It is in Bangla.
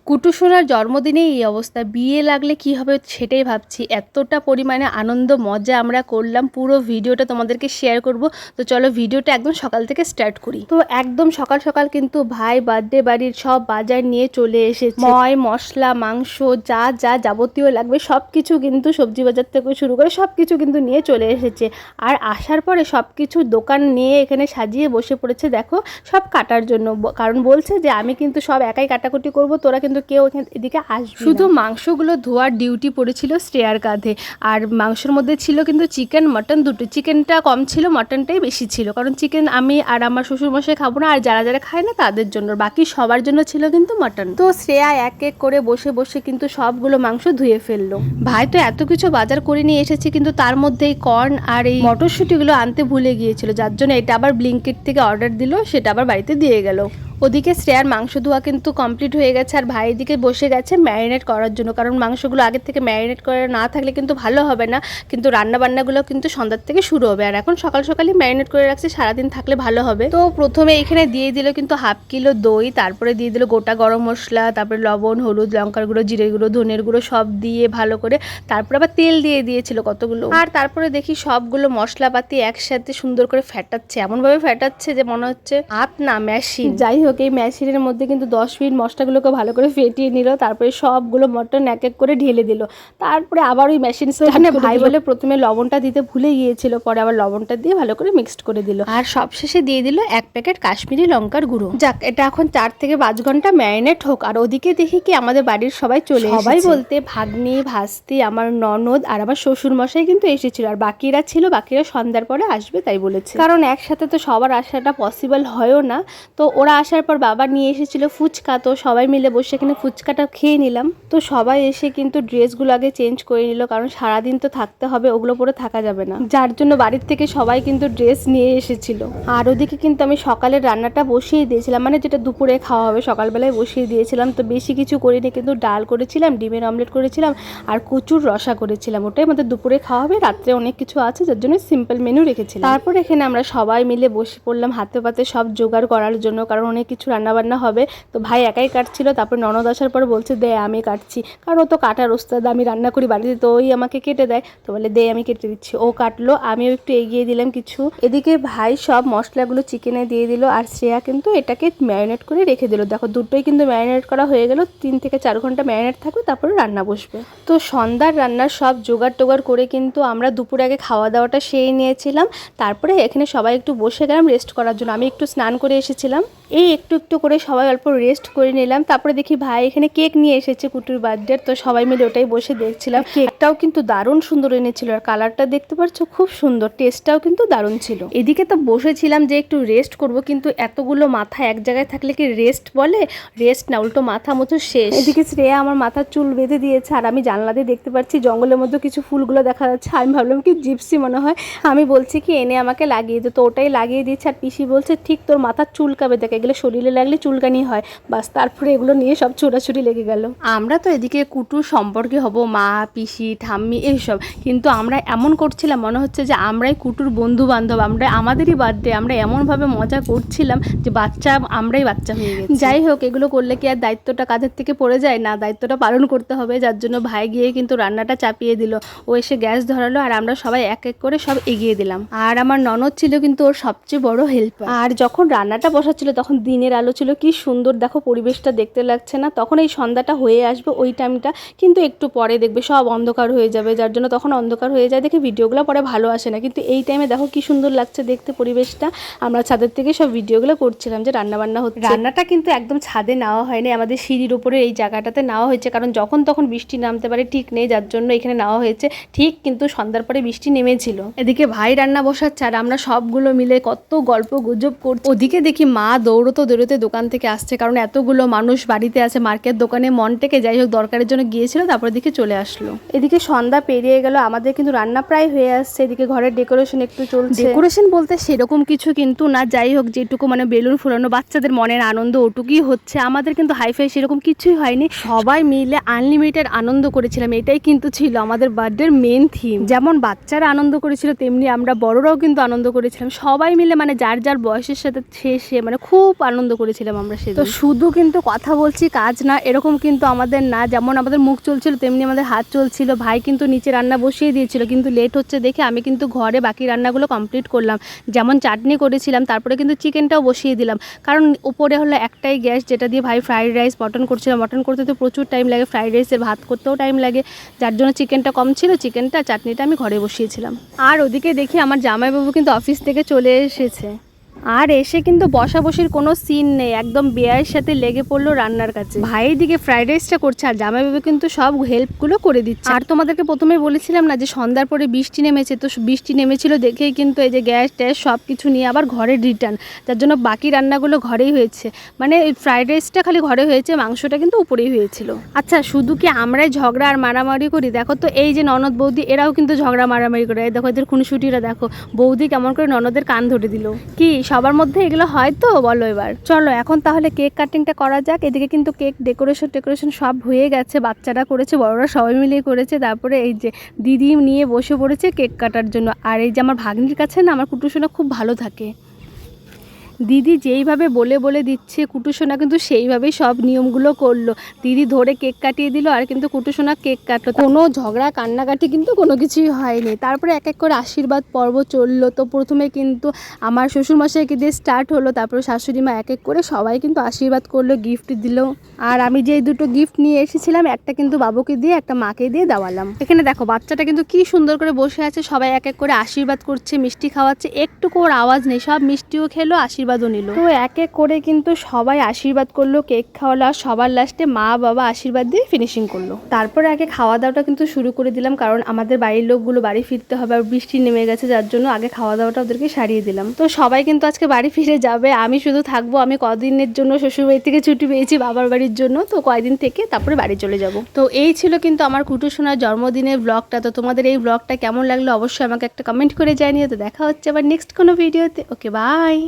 কুটুসোনার জন্মদিনে এই অবস্থা, বিয়ে লাগলে কি হবে সেটাই ভাবছি। এতটা পরিমাণে আনন্দ মজা আমরা করলাম, পুরো ভিডিওটা তোমাদেরকে শেয়ার করব। তো চলো ভিডিওটা একদম সকাল থেকে স্টার্ট করি। তো একদম সকাল সকাল কিন্তু ভাই বার্থডে বাড়ির সব বাজার নিয়ে চলে এসেছে। ময় মশলা মাংস যা যা যাবতীয় লাগবে সব কিছু কিন্তু সবজি বাজার থেকে শুরু করে সব কিছু কিন্তু নিয়ে চলে এসেছে। আর আসার পরে সব কিছু দোকান নিয়ে এখানে সাজিয়ে বসে পড়েছে দেখো সব কাটার জন্য, কারণ বলছে যে আমি কিন্তু সব একাই কাটাকুটি করব, তোরা কিন্তু কেউ এদিকে আসবে। শুধু মাংসগুলো ধোয়ার ডিউটি পড়েছিল শ্রেয়ার কাঁধে। আর মাংসের মধ্যে ছিল কিন্তু চিকেন মটন দুটো, চিকেনটা কম ছিল মটনটাই বেশি ছিল, কারণ চিকেন আমি আর আমার শ্বশুরমশাই খাবো না, আর যারা যারা খায় না তাদের জন্য, বাকি সবার জন্য ছিল কিন্তু মটন। তো শ্রেয়া এক এক করে বসে বসে কিন্তু সবগুলো মাংস ধুয়ে ফেললো। ভাই তো এত কিছু বাজার করে নিয়ে এসেছে, কিন্তু তার মধ্যে এই কর্ন আর এই মটরশুঁটিগুলো আনতে ভুলে গিয়েছিল, যার জন্য এটা আবার ব্লিঙ্কিট থেকে অর্ডার দিল, সেটা আবার বাড়িতে দিয়ে গেল। ওদিকে শ্রেয়ার মাংস ধোয়া কিন্তু কমপ্লিট হয়ে গেছে, আর ভাই এদিকে বসে গেছে ম্যারিনেট করার জন্য, কারণ মাংসগুলো আগের থেকে ম্যারিনেট করা না থাকলে কিন্তু ভালো হবে না, কিন্তু রান্নাবান্নাগুলো কিন্তু সন্ধ্যার থেকে শুরু হবে, আর এখন সকাল সকালই ম্যারিনেট করে রাখছে, সারাদিন থাকলে ভালো হবে। তো প্রথমে এখানে দিয়ে দিল কিন্তু হাফ কিলো দই, তারপরে দিয়ে দিল গোটা গরম মশলা, তারপরে লবণ হলুদ লঙ্কার গুঁড়ো জিরের গুঁড়ো ধনের গুঁড়ো সব দিয়ে ভালো করে, তারপরে আবার তেল দিয়ে দিয়েছিল কতগুলো, আর তারপরে দেখি সবগুলো মশলাপাতি একসাথে সুন্দর করে ফেটাচ্ছে, এমনভাবে ফেটাচ্ছে যে মনে হচ্ছে হাত না মেশিন। যাই হোক এই মেশিনের মধ্যে কিন্তু 10 মিনিট মশলাগুলোকে ভালো করে ফেটিয়ে নিল, তারপরে সবগুলো মটন এক এক করে ঢেলে দিল, তারপরে আবার ওই মেশিন সেখানে ভাই বলে প্রথমে লবণটা দিতে ভুলে গিয়েছিল, পরে আবার লবণটা দিয়ে ভালো করে মিক্সড করে দিল, আর সবশেষে দিয়ে দিল 1 প্যাকেট কাশ্মীরি লঙ্কার গুঁড়ো। যাক এটা এখন 4 থেকে 5 ঘন্টা ম্যারিনেট হোক। আর ওদিকে দেখি কি আমাদের বাড়ির সবাই চলে এসেছে, সবাই বলতে ভাগ্নি ভাস্তি আমার ননদ আর আমার শ্বশুর মশাই কিন্তু এসেছিল, আর বাকিরা ছিল, বাকিরা সন্ধ্যার পরে আসবে তাই বলেছে, কারণ একসাথে তো সবার আসাটা পসিবল হয়ও না। তো ওরা আসার পর বাবা নিয়ে এসেছিল ফুচকা, তো সবাই মিলে বসে এখানে ফুচকাটা খেয়ে নিলাম। তো সবাই এসে কিন্তু ড্রেসগুলো আগে চেঞ্জ করে নিল, কারণ সারাদিন তো থাকতে হবে, ওগুলো পরে থাকা যাবে না, যার জন্য বাড়ির থেকে সবাই কিন্তু ড্রেস নিয়ে এসেছিল। আর ওদিকে কিন্তু আমি সকালের রান্নাটা বসিয়ে দিয়েছিলাম, মানে যেটা দুপুরে খাওয়া হবে সকালবেলায় বসিয়ে দিয়েছিলাম। তো বেশি কিছু করিনি, কিন্তু ডাল করেছিলাম, ডিমের অমলেট করেছিলাম, আর কচুর রসা করেছিলাম, ওটাই আমাদের দুপুরে খাওয়া হবে। রাত্রে অনেক কিছু আছে যার জন্য সিম্পল মেনু রেখেছিলাম। তারপর এখানে আমরা সবাই মিলে বসে পড়লাম হাতে পাতে সব জোগাড় করার জন্য, কারণ অনেক কিছু রান্নাবান্না হবে। তো ভাই একাই কাটছিল, তারপর ননদ আসার পর বলছে দে আমি কাটছি, কারণ ও তো কাটার ওস্তাদ, আমি রান্না করি বাড়িতে, তো ওই আমাকে কেটে দেয়, তো বলে দে আমি কেটে দিচ্ছি। ও কাটলো, আমিও একটু এগিয়ে দিলাম কিছু। এদিকে ভাই সব মশলাগুলো চিকেনে দিয়ে দিল, আর শ্রেয়া কিন্তু এটাকে ম্যারিনেট করে রেখে দিল। দেখো দুটোই কিন্তু ম্যারিনেট করা হয়ে গেল, 3 থেকে 4 ঘন্টা ম্যারিনেট থাকবে, তারপরে রান্না বসবে। তো সন্ধ্যার রান্নার সব জোগাড় টোগাড় করে কিন্তু আমরা দুপুরে আগে খাওয়া দাওয়াটা সেরে নিয়েছিলাম, তারপরে এখানে সবাই একটু বসে গেলাম রেস্ট করার জন্য। আমি একটু স্নান করে এসেছিলাম, এই একটু একটু করে সবাই অল্প রেস্ট করে নিলাম। তারপরে দেখি ভাই এখানে কেক নিয়ে এসেছে কুটুর বার্থডে, তো সবাই মিলে ওটাই বসে দেখছিলাম। কেকটাও কিন্তু দারুণ সুন্দর এনেছিল, আর কালারটা দেখতে পাচ্ছ খুব সুন্দর, টেস্টটাও কিন্তু দারুণ ছিল। এদিকে তো বসেছিলাম যে একটু রেস্ট করব, কিন্তু এতগুলো মাথা এক জায়গায় থাকলে কি রেস্ট বলে? রেস্ট না, উল্টো মাথা মতো শেষ। এদিকে শ্রেয়া আমার মাথার চুল বেঁধে দিয়েছে, আর আমি জানলা দিয়ে দেখতে পাচ্ছি জঙ্গলের মধ্যে কিছু ফুলগুলো দেখা যাচ্ছে। আমি ভাবলাম কি জিপসি মনে হয়, আমি বলছি কি এনে আমাকে লাগিয়ে দে, তো ওটাই লাগিয়ে দিচ্ছে। আর পিসি বলছে ঠিক তোর মাথার চুলকাবে, দেখে এগুলো শরীরে লাগলে চুলকানি হয়, বাস। তারপরে এগুলো নিয়ে সব ছোটাছুটি লেগে গেল। আমরা তো এদিকে কুটুর সম্পর্কে হব, মা পিসি ঠাম্মি এইসব, কিন্তু আমরা এমন করছিলাম মনে হচ্ছে যে আমরাই কুটুর বন্ধু বান্ধব, আমরা আমাদেরই বার্থডে, আমরা এমনভাবে মজা করছিলাম যে আমরাই বাচ্চা হয়ে গেছি। যাই হোক এগুলো করলে কি আর দায়িত্বটা কাঁধের থেকে পড়ে যায় না, দায়িত্বটা পালন করতে হবে, যার জন্য ভাই গিয়ে কিন্তু রান্নাটা চাপিয়ে দিল। ও এসে গ্যাস ধরালো, আর আমরা সবাই এক এক করে সব এগিয়ে দিলাম। আর আমার ননদ ছিল কিন্তু ওর সবচেয়ে বড় হেল্পার। আর যখন রান্নাটা বসাচ্ছিল তখন দিনের আলো ছিল, কি সুন্দর দেখো পরিবেশটা দেখতে লাগছে না? তখন এই সন্ধ্যাটা হয়ে আসবে ওই টাইমটা, কিন্তু একটু পরে দেখবে সব অন্ধকার হয়ে যাবে, যার জন্য তখন অন্ধকার হয়ে যায় দেখে ভিডিওগুলো পরে ভালো আসে না, কিন্তু এই টাইমে দেখো কি সুন্দর লাগছে দেখতে পরিবেশটা। আমরা ছাদের থেকে সব ভিডিওগুলো করছিলাম যে রান্নাবান্না হচ্ছে। রান্নাটা কিন্তু একদম ছাদে নেওয়া হয়নি, আমাদের সিঁড়ির উপরে এই জায়গাটাতে নেওয়া হয়েছে, কারণ যখন তখন বৃষ্টি নামতে পারে ঠিক নেই, যার জন্য এখানে নেওয়া হয়েছে। ঠিক কিন্তু সন্ধ্যার পরে বৃষ্টি নেমেছিল। এদিকে ভাই রান্না বসাচ্ছে, আর আমরা সবগুলো মিলে কত গল্প গুজব করছি। ওদিকে দেখি মা দৌড়তে দোকান থেকে আসছে, কারণ এতগুলো মানুষ বাড়িতে আছে, মার্কেট দোকানে মন থেকে যাই হোক দরকারের জন্য গিয়েছিল, তারপরে দেখে চলে আসলো। এদিকে এদিকে সন্ধ্যা পেরিয়ে গেল, আমাদের কিন্তু রান্না প্রায় হয়ে আসছে। এদিকে ঘরের ডেকোরেশন একটু চলছে। ডেকোরেশন বলতে সেরকম কিছু কিন্তু না, যাই হোক যেটুকু মানে বেলুন ফুলানো, বাচ্চাদের মনের আনন্দ ওটুকুই হচ্ছে। আমাদের কিন্তু হাইফাই সেরকম কিছুই হয়নি, সবাই মিলে আনলিমিটেড আনন্দ করেছিলাম। এটাই কিন্তু ছিল আমাদের বার্থডের মেন থিম। যেমন বাচ্চারা আনন্দ করেছিল তেমনি আমরা বড়রাও কিন্তু আনন্দ করেছিলাম, সবাই মিলে মানে যার যার বয়সের সাথে সে মানে খুব আনন্দ করেছিলাম আমরা সেদিন। তো শুধু কিন্তু কথা বলছি কাজ না, এরকম কিন্তু আমাদের না। যেমন আমাদের মুখ চলছিল তেমনি আমাদের হাত চলছিল। ভাই কিন্তু নিচে রান্না বসিয়ে দিয়েছিল, কিন্তু লেট হচ্ছে দেখে আমি কিন্তু ঘরে বাকি রান্নাগুলো কমপ্লিট করলাম। যেমন চাটনি করেছিলাম, তারপরে কিন্তু চিকেনটাও বসিয়ে দিলাম, কারণ উপরে হলো একটাই গ্যাস যেটা দিয়ে ভাই ফ্রাইড রাইস মটন করছিলাম। মটন করতে তো প্রচুর টাইম লাগে, ফ্রাইড রাইসের ভাত করতেও টাইম লাগে, যার জন্য চিকেনটা কম ছিল, চিকেনটা চাটনিটা আমি ঘরে বসিয়েছিলাম। আর ওদিকে দেখি আমার জামাইবাবু কিন্তু অফিস থেকে চলে এসেছে, আর এসে কিন্তু বসাবসির কোনো সিন নেই, একদম বেয়ার সাথে লেগে পড়লো রান্নার কাছে। ভাইয়ের দিকে ফ্রাইড রাইসটা করছে আর জামাইবাবু কিন্তু সব হেল্পগুলো করে দিচ্ছে। আর তোমাদেরকে প্রথমে বলেছিলাম না যে সন্ধ্যার পরে বৃষ্টি নেমেছে, তো বৃষ্টি নেমেছিল দেখেই কিন্তু এই যে গ্যাস ট্যাস সব কিছু নিয়ে আবার ঘরে রিটার্ন, যার জন্য বাকি রান্নাগুলো ঘরেই হয়েছে। মানে ফ্রাইড রাইসটা খালি ঘরে হয়েছে, মাংসটা কিন্তু উপরেই হয়েছিল। আচ্ছা, শুধু কি আমরাই ঝগড়া আর মারামারি করি? দেখো তো এই যে ননদ বৌদি, এরাও কিন্তু ঝগড়া মারামারি করে। দেখো এদের খুনসুটিরা দেখো, বৌদি কেমন করে ননদের কান ধরে দিল। কি সবার মধ্যে এগুলো হয় তো বলো? এবার চলো এখন তাহলে কেক কাটিংটা করা যাক। এদিকে কিন্তু কেক ডেকোরেশন সব হয়ে গেছে, বাচ্চারা করেছে, বড়রা সবাই মিলে করেছে। তারপরে এই যে দিদি নিয়ে বসে পড়েছে কেক কাটার জন্য। আর এই যে আমার ভাগ্নির কাছে না আমার কুটুসোনা খুব ভালো থাকে, দিদি যেইভাবে বলে বলে দিচ্ছে কুটুসোনা কিন্তু সেইভাবেই সব নিয়মগুলো করলো। দিদি ধরে কেক কাটিয়ে দিল আর কিন্তু কুটুসোনা কেক কাটলো, কোনো ঝগড়া কান্নাকাটি কিন্তু কোনো কিছুই হয়নি। তারপরে এক এক করে আশীর্বাদ পর্ব চললো। তো প্রথমে কিন্তু আমার শ্বশুরমশাইকে দিয়ে স্টার্ট হলো, তারপরে শাশুড়ি মা এক এক করে সবাই কিন্তু আশীর্বাদ করলো, গিফট দিল। আর আমি যে দুটো গিফট নিয়ে এসেছিলাম, একটা কিন্তু বাবুকে দিয়ে একটা মাকে দিয়ে দেওয়ালাম। এখানে দেখো বাচ্চাটা কিন্তু কি সুন্দর করে বসে আছে, সবাই এক এক করে আশীর্বাদ করছে, মিষ্টি খাওয়াচ্ছে, একটুকু ওর আওয়াজ নেই, সব মিষ্টিও খেলো আশীর্বাদও নিল। তো এক এক করে কিন্তু সবাই আশীর্বাদ করলো, কেক খাওয়ালো, আর সবার লাস্টে মা বাবা আশীর্বাদ দিয়ে ফিনিশিং করলো। তারপরে আগে খাওয়া দাওয়াটা কিন্তু শুরু করে দিলাম, কারণ আমাদের বাড়ির লোকগুলো বাড়ি ফিরতে হবে আর বৃষ্টি নেমে গেছে, যার জন্য আগে খাওয়া দাওয়াটা ওদেরকে সারিয়ে দিলাম। তো সবাই কিন্তু আজকে বাড়ি ফিরে যাবে, আমি শুধু থাকবো। আমি কদিনের জন্য শ্বশুরবাড়ি থেকে ছুটি পেয়েছি বাবার বাড়ির জন্য, তো কয়দিন থেকে তারপরে বাড়ি চলে যাব। তো এই ছিল কিন্তু আমার কুটুসোনার জন্মদিনের ব্লগটা। তো তোমাদের এই ব্লগটা কেমন লাগলো অবশ্যই আমাকে একটা কমেন্ট করে জানিয়ে। তো দেখা হচ্ছে আবার নেক্সট কোনো ভিডিওতে। ওকে, বাই।